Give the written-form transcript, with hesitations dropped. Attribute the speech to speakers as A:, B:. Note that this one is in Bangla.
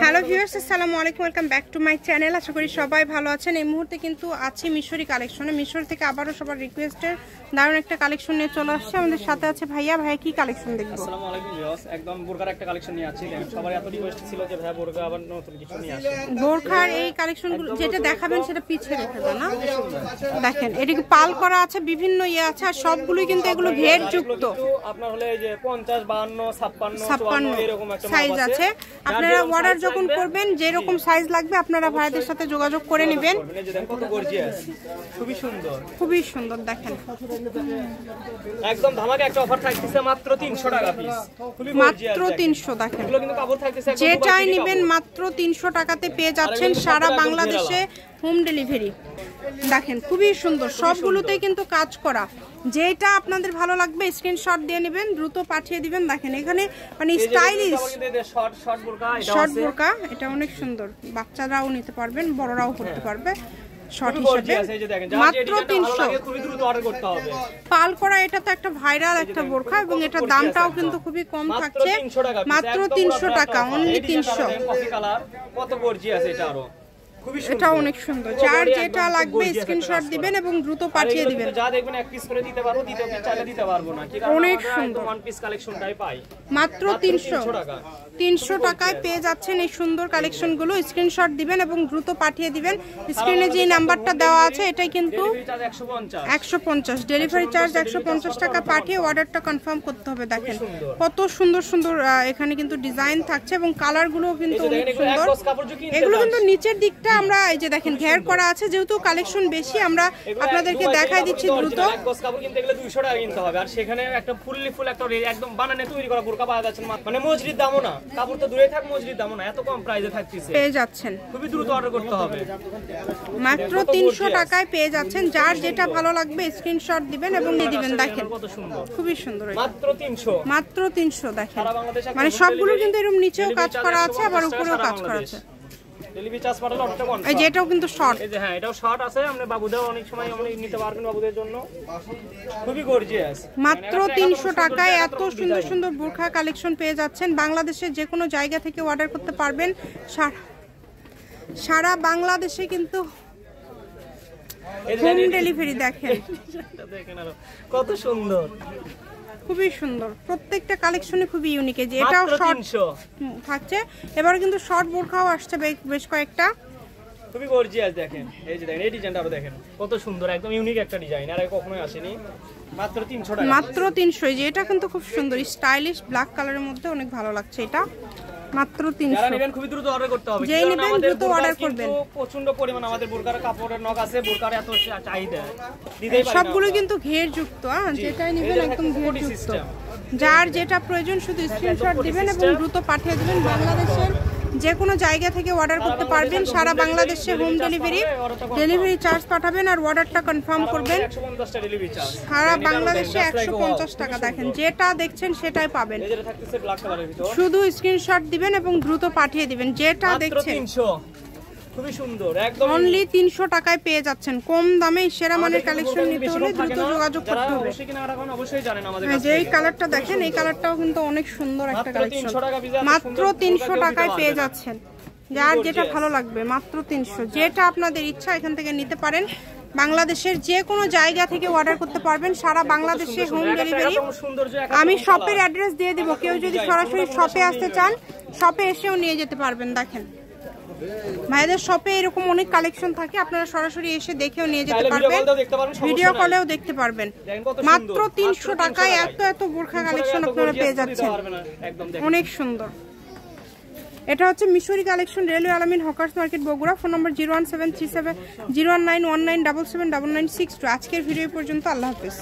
A: হ্যালো ভিউয়ার্স, আসসালামু আলাইকুম, welcome back to my channel. আশা করি সবাই ভালো আছেন। এই মুহূর্তে কিন্তু আছি মিশরি কালেকশনে। মিশর থেকে আবারও সবার রিকোয়েস্টের দারুণ একটা কালেকশন নিয়ে চলে আসছে। আমাদের সাথে আছে ভাইয়া। ভাইয়া কি কালেকশন দেখবো?
B: আসসালামু আলাইকুম ভিউয়ার্স, একদম বোরকার একটা কালেকশন নিয়ে আছি। সবার এত রিকোয়েস্ট ছিল যে ভাইয়া বোরকা আবার নতুন কিছু নিয়ে আসেন।
A: বোরকার এই কালেকশনগুলো যেটা দেখাবেন সেটা পিছিয়ে রেখে দেন না। দেখেন এটাকে পাল করা আছে, বিভিন্ন ইয়ে আছে, আর সবগুলোই কিন্তু এগুলো ঘের যুক্ত।
B: আপনার হলে এই যে 50, 52, 56 এরকম একটা
A: সাইজ আছে। আপনারা অর্ডার যখন করবেন যেরকম সাইজ লাগবে আপনারা ভাইদের সাথে যোগাযোগ করে নেবেন।
B: এই যে দেখেন কত গর্জিয়াস, খুবই সুন্দর,
A: খুবই সুন্দর। দেখেন
B: একদম ধামাকা একটা অফার থাকতেছে মাত্র 300 টাকা পিস। খুবই
A: মাত্র 300। দেখেন
B: এগুলো কিন্তু কাপড় থাকতেছে একদম
A: যেটাই নেবেন মাত্র 300 টাকাতে পেয়ে যাচ্ছেন সারা বাংলাদেশে হোম ডেলিভারি। দেখেন খুবই সুন্দর, সবগুলোতেই কিন্তু কাজ করা। যেটা আপনাদের ভালো লাগবে স্ক্রিনশট দিয়ে নেবেন, দ্রুত পাঠিয়ে দিবেন। দেখেন এখানে মানে স্টাইলিশ শর্ট বোরকা, এটা অনেক সুন্দর। বাচ্চারাও নিতে পারবেন, বড়রাও পড়তে পারবে। শর্ট হিসেবে মাত্র 300।
B: খুবই দ্রুত অর্ডার করতে হবে।
A: পাল করা এটা তো একটা ভাইরাল একটা বোরকা এবং এটার দামটাও কিন্তু খুবই কম থাকছে, মাত্র 300 টাকা, অনলি 300।
B: কফি কালার কত গর্জিয়াস, এটা আরো
A: এটা অনেক সুন্দর। যার যেটা লাগবে স্ক্রিনশট দিবেন এবং দ্রুত পাঠিয়ে দিবেন।
B: যা দেখবেন এক পিস করে দিতে পারবো, দ্বিতীয় পিস চাইলে দিতে পারবো না। কি কারণ
A: অনেক
B: আমরা
A: সুন্দর
B: ওয়ান পিস কালেকশনটাই পাই
A: মাত্র 300 টাকা। 300 টাকায় পেয়ে যাচ্ছেন এই সুন্দর কালেকশনগুলো। স্ক্রিনশট দিবেন এবং দ্রুত পাঠিয়ে দিবেন। স্ক্রিনে যে নাম্বারটা দেওয়া আছে এটাই কিন্তু 150 ডেলিভারি চার্জ 150 টাকা পাঠিয়ে অর্ডারটা কনফার্ম করতে হবে। দেখেন কত সুন্দর সুন্দর এখানে কিন্তু ডিজাইন থাকছে এবং কালারগুলোও কিন্তু অনেক সুন্দর। এগুলো কিন্তু নিচের দিকটা আমরা এই যে দেখেন ঘের করা আছে, যেহেতু কালেকশন বেশি আমরা আপনাদেরকে দেখাই দিচ্ছি দ্রুত।
B: কাপড় কিনতে গেলে 200 টাকা কিনতে হবে, আর সেখানে একটা ফুল একটা একদম বানানে তৈরি করা বোরকা পাওয়া যাচ্ছে মানে মজরির দামও না। কাপড় তো দূরে থাক, মজরির দামও না, এত কম প্রাইসে থাকতেছে,
A: পেয়ে যাচ্ছেন।
B: খুবই দ্রুত অর্ডার করতে হবে।
A: মাত্র 300 টাকায় পেয়ে যাচ্ছেন। যার যেটা ভালো লাগবে স্ক্রিনশট দিবেন এবং দিয়ে দিবেন। দেখেন কত সুন্দর, খুবই সুন্দর।
B: মাত্র 300,
A: মাত্র 300। দেখেন মানে সবগুলো কিন্তু এরকম নিচেও কাজ করা আছে, আবার উপরেও কাজ করা আছে।
B: ডেলিভারি চার্জ পাঠালে অর্ডারটা কনফার্ম।
A: এই যে এটাও কিন্তু শর্ট।
B: এই যে হ্যাঁ, এটাও শর্ট আছে। আপনি বাবুদেরও অনেক সময় নিতে পারবেন, বাবুদের জন্য খুবই গর্জিয়াস।
A: মাত্র 300 টাকায় এত সুন্দর সুন্দর বোরকা কালেকশন পেয়ে যাচ্ছেন। বাংলাদেশের যে কোনো জায়গা থেকে অর্ডার করতে পারবেন। সারা বাংলাদেশে কিন্তু হোম ডেলিভারি। দেখেন
B: কত সুন্দর,
A: খুবই সুন্দর। প্রত্যেকটা কালেকশনে খুবই ইউনিক। যে এটাও শর্ট থাকছে, এবার কিন্তু শর্ট বোরকাও আসছে বেশ কয়েকটা,
B: খুবই গর্জিয়াস। দেখেন এই যে দেখেন এই ডিজাইনটা আরো দেখেন কত সুন্দর, একদম ইউনিক একটা ডিজাইন, আর কখনোই আসেনি। মাত্র 300 টাকা,
A: মাত্র 300। যে এটা কিন্তু খুব সুন্দর স্টাইলিশ ব্ল্যাক কালারের মধ্যে অনেক ভালো লাগছে। এটা মাত্র 300।
B: যারা নেবেন খুবই দ্রুত অর্ডার করতে হবে।
A: যেই নেবেন দ্রুত অর্ডার করবেন।
B: প্রচন্ড পরিমাণ আমাদের বোরকার কাপড়ের নক আছে, বোরকার এত চাহিদা, দিতেই পারি না।
A: সবগুলো কিন্তু ঘের যুক্ত, যেটাই নেবেন একদম ঘের যুক্ত। যার যেটা প্রয়োজন শুধু স্ক্রিনশট দিবেন এবং দ্রুত পাঠিয়ে দিবেন। বাংলাদেশের যে কোনো জায়গা থেকে অর্ডার করতে পারবেন। সারা বাংলাদেশে হোম ডেলিভারি চার্জ পাঠাবেন আর অর্ডারটা কনফার্ম করবেন। সারা বাংলাদেশে 150 টাকা। দেখেন যেটা দেখছেন সেটাই পাবেন, শুধু স্ক্রিনশট দিবেন এবং দ্রুত পাঠিয়ে দিবেন। যেটা দেখছেন
B: খুবই সুন্দর, একদম
A: অনলি 300 টাকায় পেয়ে যাচ্ছেন। কম দামে সেরা মানের কালেকশন নিতে হলে দ্রুত যোগাযোগ করতে হবে।
B: অবশ্যই জানেন আমাদের
A: কাছে এই কালারটা দেখেন, এই কালারটাও কিন্তু অনেক সুন্দর একটা কালেকশন। মাত্র 300 টাকায় পেয়ে যাচ্ছেন। যার যেটা ভালো লাগবে মাত্র 300। যেটা আপনাদের ইচ্ছা এখান থেকে নিতে পারেন। বাংলাদেশের যে কোনো জায়গা থেকে অর্ডার করতে পারবেন। সারা বাংলাদেশে হোম ডেলিভারি। আমি শপের অ্যাড্রেস দিয়ে দিব, কেউ যদি সরাসরি শপে আসতে চান শপে এসেও নিয়ে যেতে পারবেন। দেখেন ভাইদের শপে এরকম অনেক কালেকশন থাকে, আপনারা সরাসরি এসে দেখেও নিয়ে যেতে পারবেন, ভিডিও কলেও দেখতে পারবেন। মাত্র 300 টাকায় এত বোরকা কালেকশন আপনারা পেয়ে যাচ্ছেন, অনেক সুন্দর। এটা হচ্ছে মিশরি কালেকশন, রেলওয়ে আলামিন হকার্স মার্কেট বগুড়া। ফোন নম্বর 01737 01919779962। আজকের ভিডিও পর্যন্ত। আল্লাহ হাফেজ।